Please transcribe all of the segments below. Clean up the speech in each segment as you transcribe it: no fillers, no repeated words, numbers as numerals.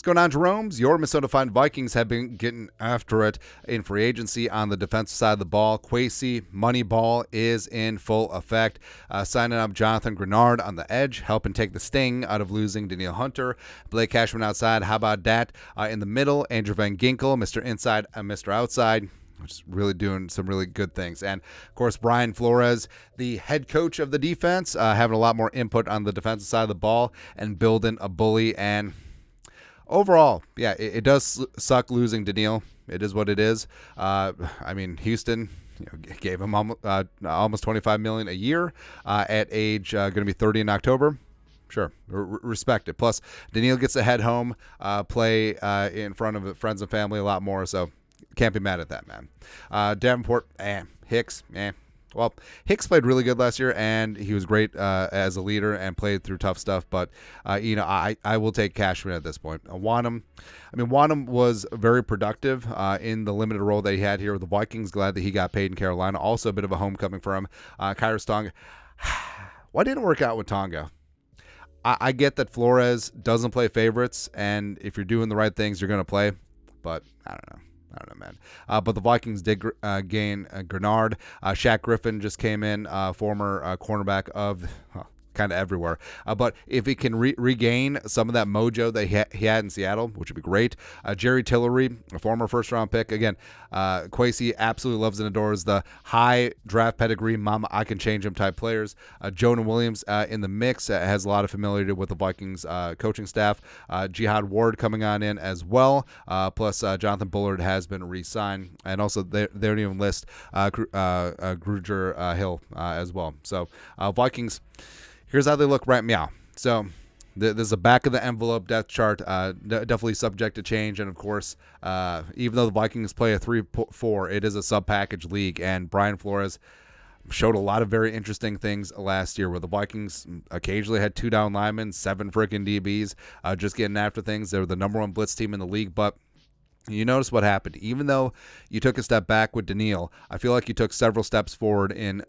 What's going on, Jerome's? Your Minnesota Vikings have been getting after it in free agency on the defensive side of the ball. Kwesi Moneyball is in full effect. Signing up Jonathan Grenard on the edge, helping take the sting out of losing Danielle Hunter. Blake Cashman outside. How about that? In the middle, Andrew Van Ginkel, Mr. Inside and Mr. Outside. Just really doing some really good things. And, of course, Brian Flores, the head coach of the defense, having a lot more input on the defensive side of the ball and building a bully. And overall, yeah, it does suck losing Danielle. It is what it is. Houston gave him almost $25 million a year at age going to be 30 in October. Sure, respect it. Plus, Danielle gets to head home, play in front of friends and family a lot more, so can't be mad at that, man. Davenport, Hicks, Well, Hicks played really good last year, and he was great as a leader and played through tough stuff. But, I will take Cashman at this point. Wanham was very productive in the limited role that he had here with the Vikings. Glad that he got paid in Carolina. Also a bit of a homecoming for him. Kyrus Tonga. Why didn't it work out with Tonga? I get that Flores doesn't play favorites, and if you're doing the right things, you're going to play. But I don't know, man. But the Vikings did gain Grenard. Shaq Griffin just came in, former cornerback of kind of everywhere. But if he can regain some of that mojo that he had in Seattle, which would be great. Jerry Tillery, a former first-round pick. Again, Kwesi absolutely loves and adores the high draft pedigree, mama, I can change him type players. Jonah Williams in the mix has a lot of familiarity with the Vikings coaching staff. Jihad Ward coming on in as well. Plus, Jonathan Bullard has been re-signed. And also, they don't even list Gruger Hill as well. So, Vikings... Here's how they look right now. So there's a back of the envelope depth chart, definitely subject to change. And, of course, even though the Vikings play a 3-4, it is a sub-package league. And Brian Flores showed a lot of very interesting things last year where the Vikings occasionally had 2 down linemen, 7 freaking DBs, just getting after things. They were the number 1 blitz team in the league. But you notice what happened. Even though you took a step back with Danielle, I feel like you took several steps forward in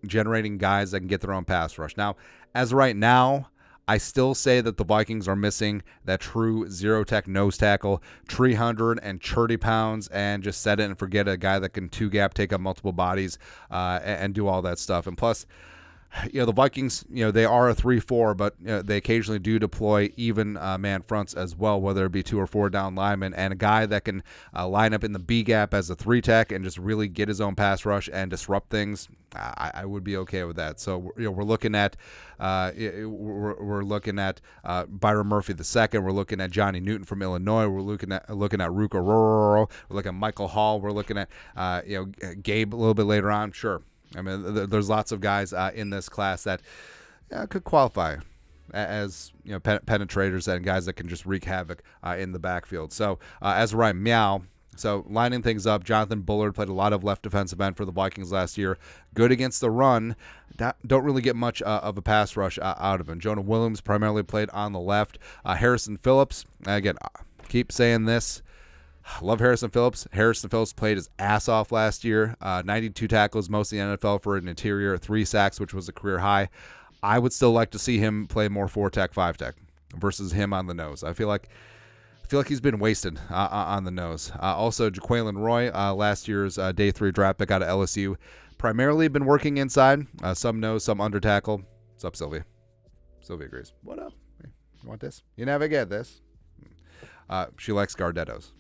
generating guys that can get their own pass rush. Now, as of right now, I still say that the Vikings are missing that true zero-tech nose tackle, 330 pounds, and just set it and forget a guy that can two-gap, take up multiple bodies, and do all that stuff. And plus, the Vikings, they are a 3-4, but they occasionally do deploy even man fronts as well, whether it be 2 or 4 down linemen, and a guy that can line up in the B gap as a 3-tech and just really get his own pass rush and disrupt things. I would be okay with that. So we're looking at Byron Murphy II. We're looking at Johnny Newton from Illinois. We're looking at Ruka Roro. We're looking at Michael Hall. We're looking at Gabe a little bit later on. Sure. There's lots of guys in this class that could qualify as penetrators and guys that can just wreak havoc in the backfield. So as right meow. So lining things up, Jonathan Bullard played a lot of left defensive end for the Vikings last year. Good against the run. Don't really get much of a pass rush out of him. Jonah Williams primarily played on the left. Harrison Phillips, again, keep saying this. Love Harrison Phillips. Harrison Phillips played his ass off last year. 92 tackles, most in the NFL for an interior, 3 sacks, which was a career high. I would still like to see him play more 4-tech, 5-tech versus him on the nose. I feel like he's been wasted on the nose. Also, Jaquelin Roy, last year's day 3 draft pick out of LSU, primarily been working inside. Some nose, some under tackle. What's up, Sylvia? Sylvia agrees. What up? Hey, you want this? You never get this. She likes Gardettos.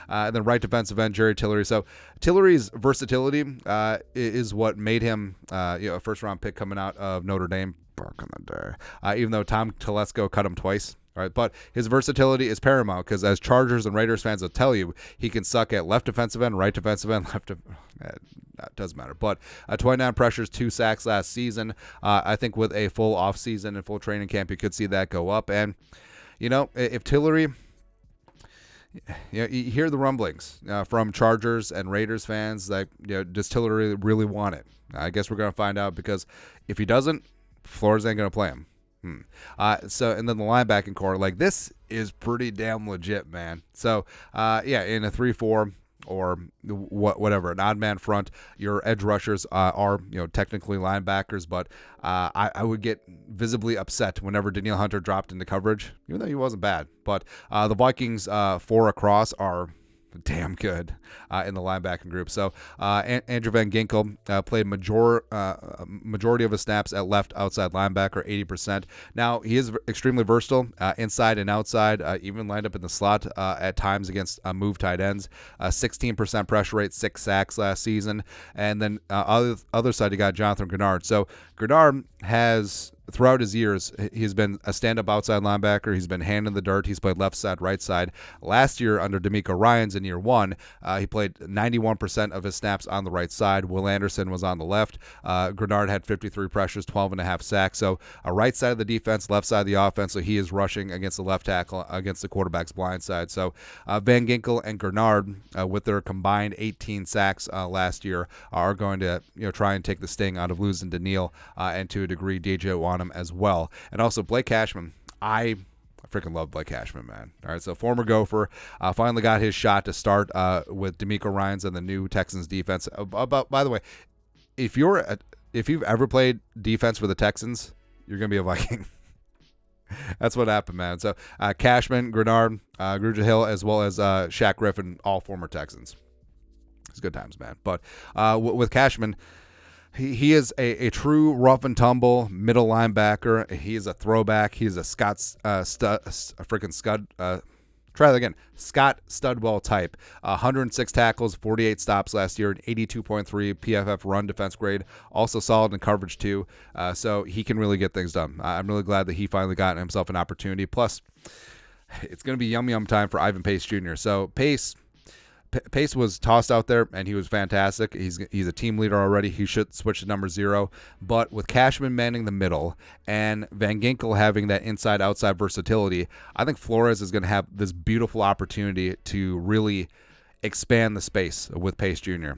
And then right defensive end, Jerry Tillery. So Tillery's versatility is what made him a first-round pick coming out of Notre Dame back in the day. Even though Tom Telesco cut him twice. All right, but his versatility is paramount because as Chargers and Raiders fans will tell you, he can suck at left defensive end, right defensive end, that doesn't matter. But 29 pressures, 2 sacks last season. I think with a full offseason and full training camp, you could see that go up. And, if Tillery... you hear the rumblings from Chargers and Raiders fans that does Tillery really want it? I guess we're going to find out because if he doesn't, Flores ain't going to play him. And then the linebacking core, this is pretty damn legit, man. So, in a 3-4, or whatever, an odd man front. Your edge rushers are technically linebackers, but I would get visibly upset whenever Danielle Hunter dropped into coverage, even though he wasn't bad. But the Vikings 4 across are damn good in the linebacking group. So Andrew Van Ginkel played majority of his snaps at left outside linebacker, 80%. Now, he is extremely versatile inside and outside, even lined up in the slot at times against move tight ends. 16% pressure rate, 6 sacks last season. And then other side, you got Jonathan Grenard. So Grenard has, throughout his years, he's been a stand-up outside linebacker. He's been hand in the dirt. He's played left side, right side. Last year, under D'Amico Ryans in year 1, he played 91% of his snaps on the right side. Will Anderson was on the left. Grenard had 53 pressures, 12.5 sacks. So a right side of the defense, left side of the offense. So he is rushing against the left tackle, against the quarterback's blind side. So Van Ginkel and Grenard, with their combined 18 sacks last year, are going to try and take the sting out of losing Daniil and to a degree DJ Wanham as well. And also Blake Cashman. I freaking love Blake Cashman, man. All right, so former Gopher finally got his shot to start with D'Amico Ryans and the new Texans defense. By the way, if you've ever played defense for the Texans, you're gonna be a Viking. That's what happened, man. So Cashman, Grenard, Grugier Hill, as well as Shaq Griffin, all former Texans. It's good times, man. But with Cashman, he is a true rough and tumble middle linebacker. He is a throwback. He's a Scott Studwell type. 106 tackles, 48 stops last year, an 82.3 PFF run defense grade. Also solid in coverage too. So he can really get things done. I'm really glad that he finally got himself an opportunity. Plus, it's going to be yum time for Ivan Pace Jr. So Pace was tossed out there, and he was fantastic. He's a team leader already. He should switch to number 0. But with Cashman manning the middle and Van Ginkel having that inside-outside versatility, I think Flores is going to have this beautiful opportunity to really expand the space with Pace Jr.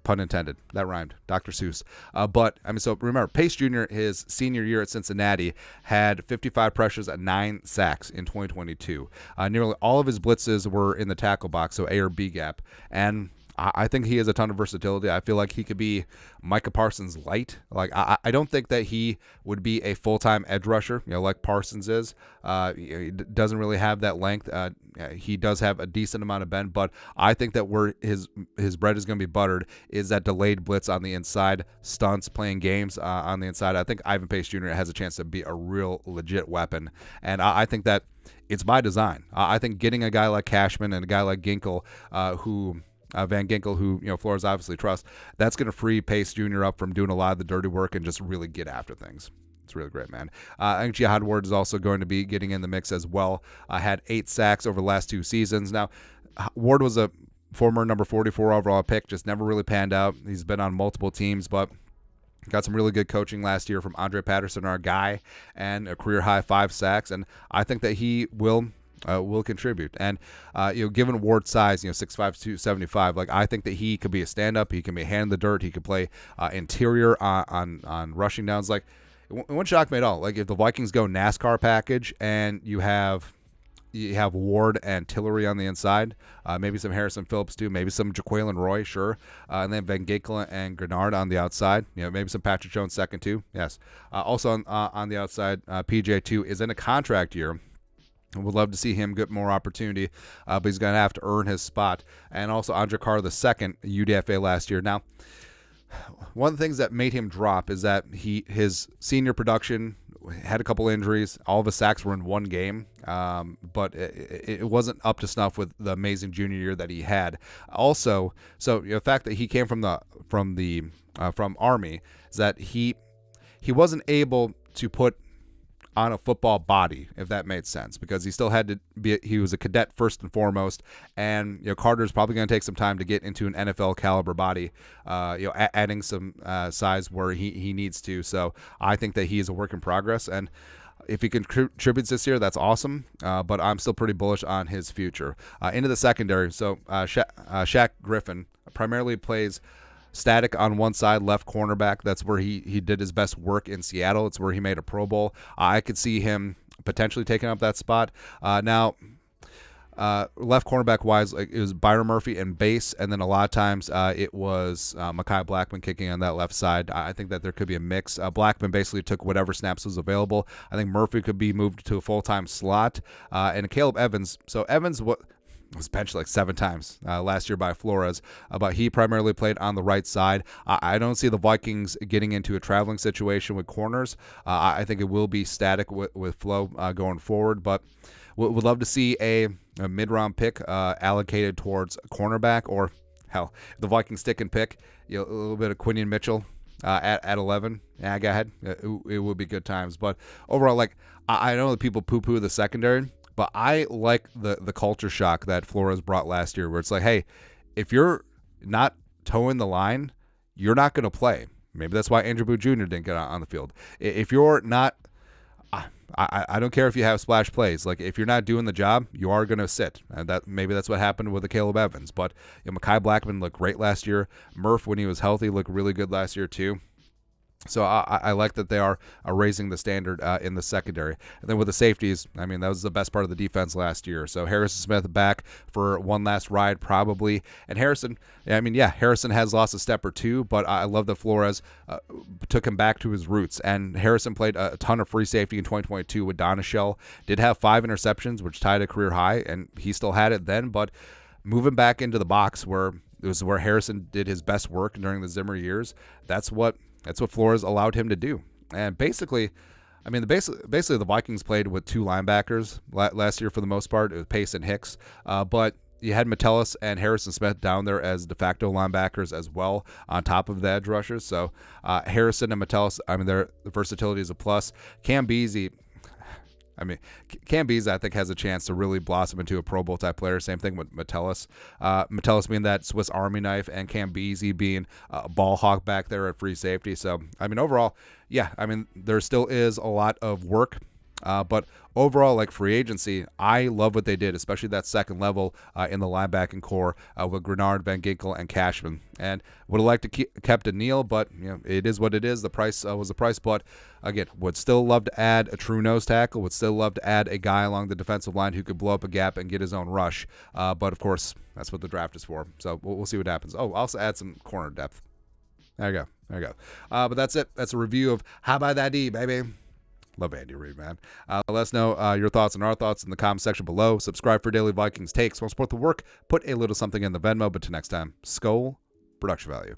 Pun intended. That rhymed. Dr. Seuss. So remember, Pace Jr., his senior year at Cincinnati, had 55 pressures and 9 sacks in 2022. Nearly all of his blitzes were in the tackle box, so A or B gap. And I think he has a ton of versatility. I feel like he could be Micah Parsons light. Like I don't think that he would be a full-time edge rusher, like Parsons is. He doesn't really have that length. He does have a decent amount of bend, but I think that where his bread is going to be buttered is that delayed blitz on the inside, stunts, playing games on the inside. I think Ivan Pace Jr. has a chance to be a real legit weapon, and I think that it's by design. I think getting a guy like Cashman and a guy like Ginkel, Van Ginkel, who Flores obviously trusts, that's going to free Pace Jr. up from doing a lot of the dirty work and just really get after things. It's really great, man. I think Jihad Ward is also going to be getting in the mix as well. Had 8 sacks over the last 2 seasons. Now, Ward was a former number 44 overall pick, just never really panned out. He's been on multiple teams, but got some really good coaching last year from Andre Patterson, our guy, and a career-high 5 sacks. And I think that he will contribute. And given Ward's size, 6'5", 275, like I think that he could be a stand-up. He can be a hand in the dirt. He could play interior on rushing downs. Like, it wouldn't shock me at all. Like if the Vikings go NASCAR package and you have Ward and Tillery on the inside, maybe some Harrison Phillips too, maybe some Jaquelin Roy, sure, and then Van Ginkel and Grenard on the outside. Maybe some Patrick Jones second too. Yes. Also on the outside, PJ2 is in a contract year. Would love to see him get more opportunity, but he's going to have to earn his spot. And also Andre Carr II, UDFA last year. Now, one of the things that made him drop is that his senior production had a couple injuries. All of his sacks were in one game, but it wasn't up to snuff with the amazing junior year that he had. Also, so the fact that he came from Army is that he wasn't able to put on a football body, if that made sense, because he still had to be. He was a cadet first and foremost, and Carter's probably going to take some time to get into an NFL caliber body, adding some size where he needs to. So I think that he is a work in progress, and if he contributes this year, that's awesome. But I'm still pretty bullish on his future. Into the secondary, so Shaq Griffin primarily plays static on one side, left cornerback. That's where he did his best work in Seattle. It's where he made a Pro Bowl. I could see him potentially taking up that spot. Now, left cornerback wise, like, it was Byron Murphy and base, and then a lot of times it was Mekhi Blackmon kicking on that left side. I think that there could be a mix. Blackmon basically took whatever snaps was available. I think Murphy could be moved to a full-time slot, and Caleb Evans. So Evans was benched like 7 times last year by Flores, but he primarily played on the right side. I don't see the Vikings getting into a traveling situation with corners. I think it will be static with flow going forward, but would love to see a mid-round pick allocated towards a cornerback, or hell, if the Vikings stick and pick, a little bit of Quinion Mitchell at 11. Yeah, go ahead. It would be good times. But overall, like, I know that people poo-poo the secondary, but I like the culture shock that Flores brought last year, where it's like, hey, if you're not towing the line, you're not going to play. Maybe that's why Andrew Booth Jr. didn't get on the field. If you're not, I don't care if you have splash plays. Like, if you're not doing the job, you are going to sit. And maybe that's what happened with the Caleb Evans. But Mekhi Blackmon looked great last year. Murph, when he was healthy, looked really good last year too. So I like that they are raising the standard in the secondary. And then with the safeties, I mean, that was the best part of the defense last year. So Harrison Smith back for one last ride probably. And Harrison, I mean, yeah, Harrison has lost a step or two, but I love that Flores took him back to his roots. And Harrison played a ton of free safety in 2022 with Donashell. Did have 5 interceptions, which tied a career high, and he still had it then. But moving back into the box, where it was where Harrison did his best work during the Zimmer years, that's what Flores allowed him to do. And basically, I mean, basically the Vikings played with 2 linebackers last year for the most part. It was Pace and Hicks. But you had Metellus and Harrison Smith down there as de facto linebackers as well, on top of the edge rushers. So Harrison and Metellus, I mean, the versatility is a plus. Cam Beasley, I think, has a chance to really blossom into a Pro Bowl type player. Same thing with Metellus. Metellus being that Swiss Army knife, and Cam Beasley being a ball hawk back there at free safety. So, I mean, overall, yeah, I mean, there still is a lot of work. But overall, like free agency, I love what they did, especially that second level in the linebacking core with Grenard, Van Ginkel, and Cashman. And would have liked to kept a Neal, but it is what it is. The price was the price. But again, would still love to add a true nose tackle. Would still love to add a guy along the defensive line who could blow up a gap and get his own rush. But of course, that's what the draft is for. So we'll see what happens. Oh, also add some corner depth. There you go. But that's it. That's a review of How About That D, baby. Love Andy Reid, man. Let us know your thoughts and our thoughts in the comment section below. Subscribe for daily Vikings takes. Want to support the work? Put a little something in the Venmo. But till next time, Skol, production value.